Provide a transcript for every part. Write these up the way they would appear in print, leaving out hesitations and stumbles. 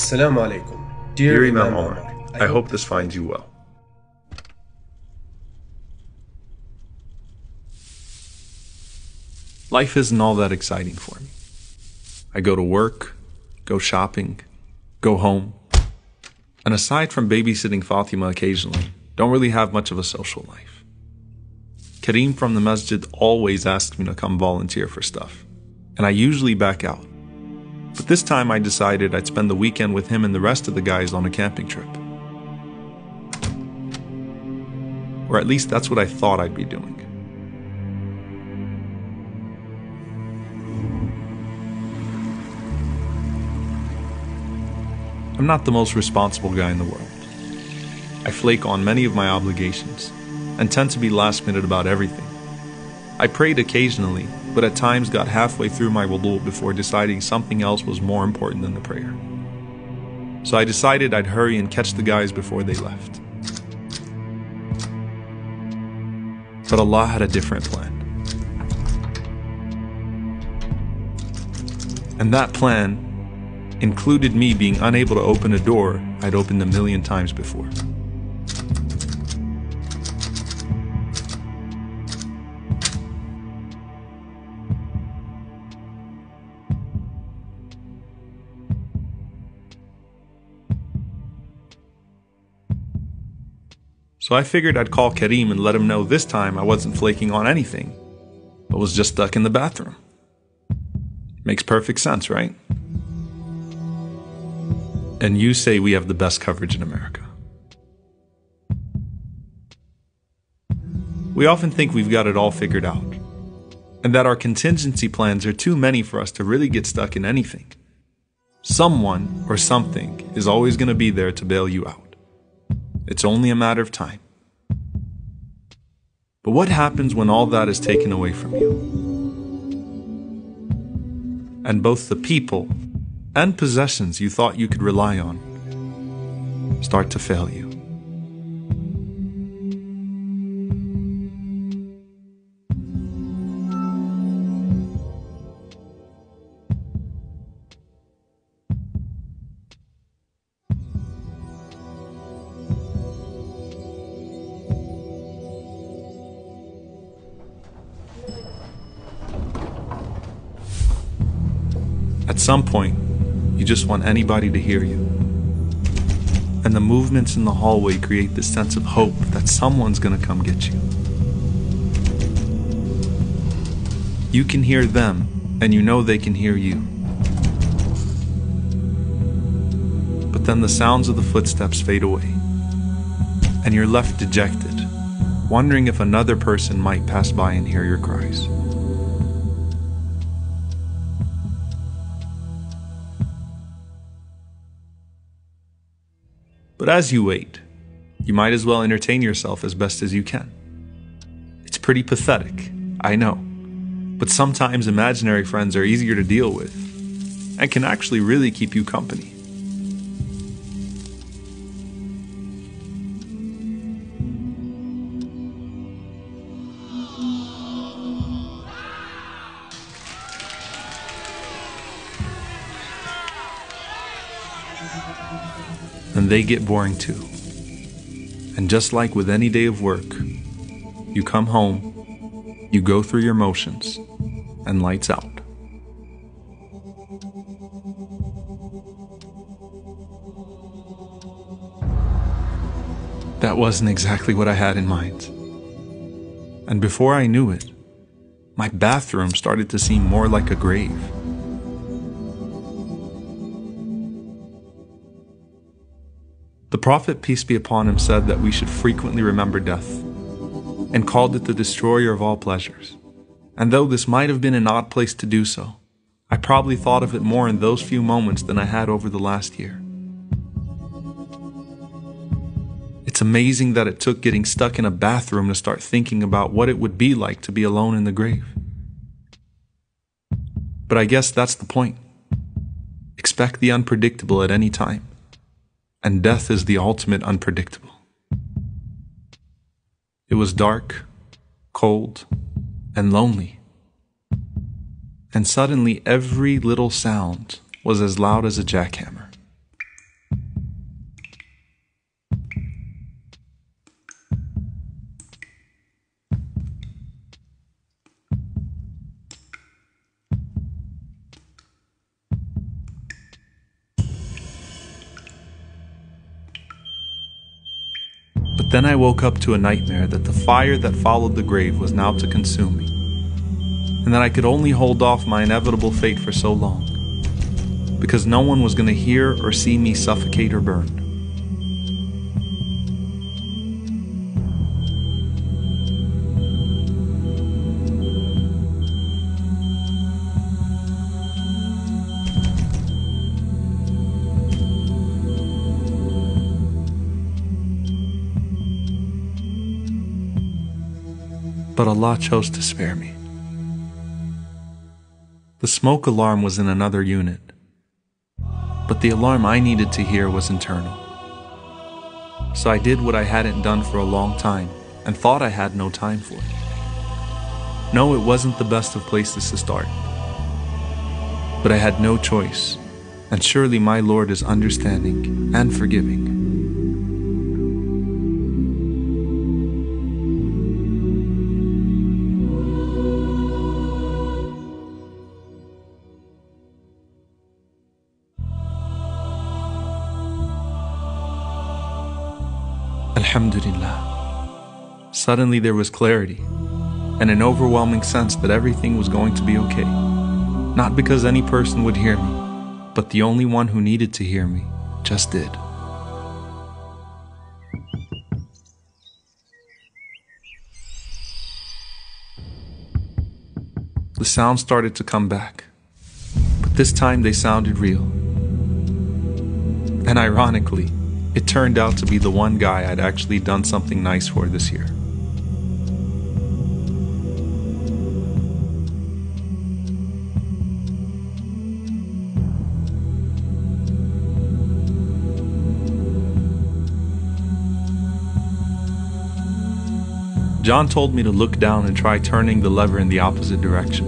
Assalamu alaikum. Dear Imam Omar, I hope this finds you well. Life isn't all that exciting for me. I go to work, go shopping, go home, and aside from babysitting Fatima occasionally, don't really have much of a social life. Kareem from the masjid always asks me to come volunteer for stuff, and I usually back out. But this time I decided I'd spend the weekend with him and the rest of the guys on a camping trip. Or at least that's what I thought I'd be doing. I'm not the most responsible guy in the world. I flake on many of my obligations and tend to be last minute about everything. I prayed occasionally, but at times got halfway through my wudu before deciding something else was more important than the prayer. So I decided I'd hurry and catch the guys before they left. But Allah had a different plan. And that plan included me being unable to open a door I'd opened a million times before. So I figured I'd call Kareem and let him know this time I wasn't flaking on anything, but was just stuck in the bathroom. Makes perfect sense, right? And you say we have the best coverage in America. We often think we've got it all figured out, and that our contingency plans are too many for us to really get stuck in anything. Someone or something is always going to be there to bail you out. It's only a matter of time. But what happens when all that is taken away from you? And both the people and possessions you thought you could rely on start to fail you. At some point, you just want anybody to hear you. And the movements in the hallway create this sense of hope that someone's gonna come get you. You can hear them, and you know they can hear you. But then the sounds of the footsteps fade away, and you're left dejected, wondering if another person might pass by and hear your cries. But as you wait, you might as well entertain yourself as best as you can. It's pretty pathetic, I know, but sometimes imaginary friends are easier to deal with and can actually really keep you company. And they get boring too. And just like with any day of work, you come home, you go through your motions, and lights out. That wasn't exactly what I had in mind. And before I knew it, my bathroom started to seem more like a grave. The Prophet, peace be upon him, said that we should frequently remember death, and called it the destroyer of all pleasures. And though this might have been an odd place to do so, I probably thought of it more in those few moments than I had over the last year. It's amazing that it took getting stuck in a bathroom to start thinking about what it would be like to be alone in the grave. But I guess that's the point. Expect the unpredictable at any time. And death is the ultimate unpredictable. It was dark, cold, and lonely. And suddenly every little sound was as loud as a jackhammer. But then I woke up to a nightmare that the fire that followed the grave was now to consume me, and that I could only hold off my inevitable fate for so long, because no one was going to hear or see me suffocate or burn. But Allah chose to spare me. The smoke alarm was in another unit, but the alarm I needed to hear was internal. So I did what I hadn't done for a long time and thought I had no time for. No, it wasn't the best of places to start, but I had no choice, and surely my Lord is understanding and forgiving. Alhamdulillah. Suddenly there was clarity and an overwhelming sense that everything was going to be okay. Not because any person would hear me, but the only one who needed to hear me just did. The sounds started to come back, but this time they sounded real. And ironically, it turned out to be the one guy I'd actually done something nice for this year. John told me to look down and try turning the lever in the opposite direction.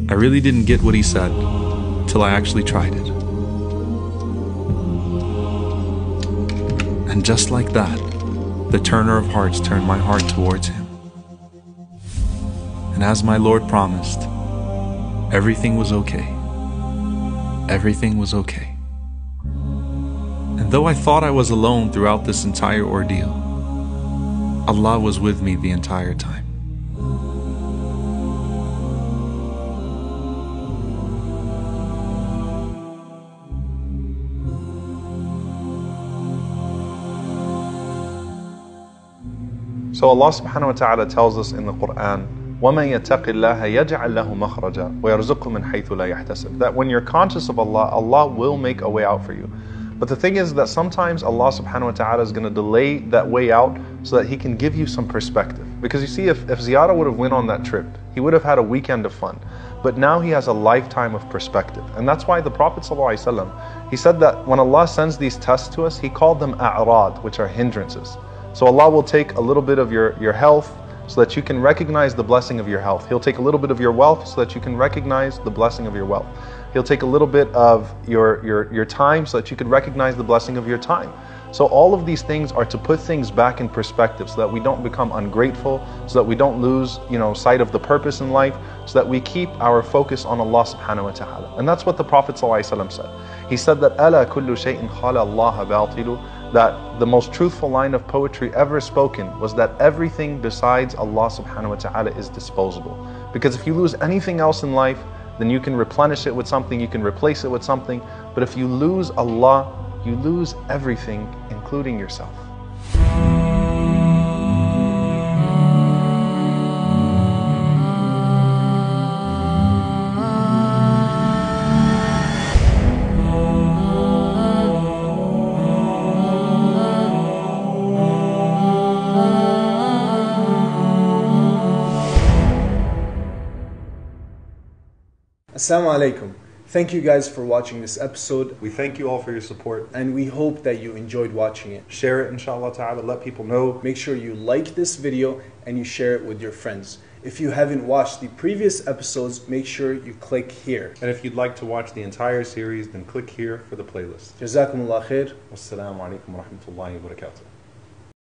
I really didn't get what he said till I actually tried it. And just like that, the turner of hearts turned my heart towards him. And as my Lord promised, everything was okay. Everything was okay. And though I thought I was alone throughout this entire ordeal, Allah was with me the entire time. So Allah subhanahu wa ta'ala tells us in the Quran, وَمَنْ يَتَّقِ اللَّهَ يَجْعَل لَهُ مَخْرَجا وَيَرْزقه مِنْ حَيْثُ لايحتسب. That when you're conscious of Allah, Allah will make a way out for you. But the thing is that sometimes Allah subhanahu wa ta'ala is going to delay that way out so that He can give you some perspective. Because you see, if Ziyara would have went on that trip, he would have had a weekend of fun. But now he has a lifetime of perspective. And that's why the Prophet ﷺ, he said that when Allah sends these tests to us, He called them a'rad, which are hindrances. So Allah will take a little bit of your health so that you can recognize the blessing of your health. He'll take a little bit of your wealth so that you can recognize the blessing of your wealth. He'll take a little bit of your time so that you can recognize the blessing of your time. So all of these things are to put things back in perspective so that we don't become ungrateful, so that we don't lose, sight of the purpose in life, so that we keep our focus on Allah subhanahu wa ta'ala. And that's what the Prophet ﷺ said. He said that أَلَا كُلُّ شَيْءٍ خَالَ اللَّهَ بَاطِلُ, that the most truthful line of poetry ever spoken was that everything besides Allah subhanahu wa ta'ala is disposable. Because if you lose anything else in life, then you can replenish it with something, you can replace it with something. But if you lose Allah, you lose everything, including yourself. Assalamu alaikum. Thank you guys for watching this episode. We thank you all for your support. And we hope that you enjoyed watching it. Share it, inshallah ta'ala, let people know. Make sure you like this video and you share it with your friends. If you haven't watched the previous episodes, make sure you click here. And if you'd like to watch the entire series, then click here for the playlist. Jazakumullah khair. Wassalamu alaikum wa rahmatullahi wa barakatuh.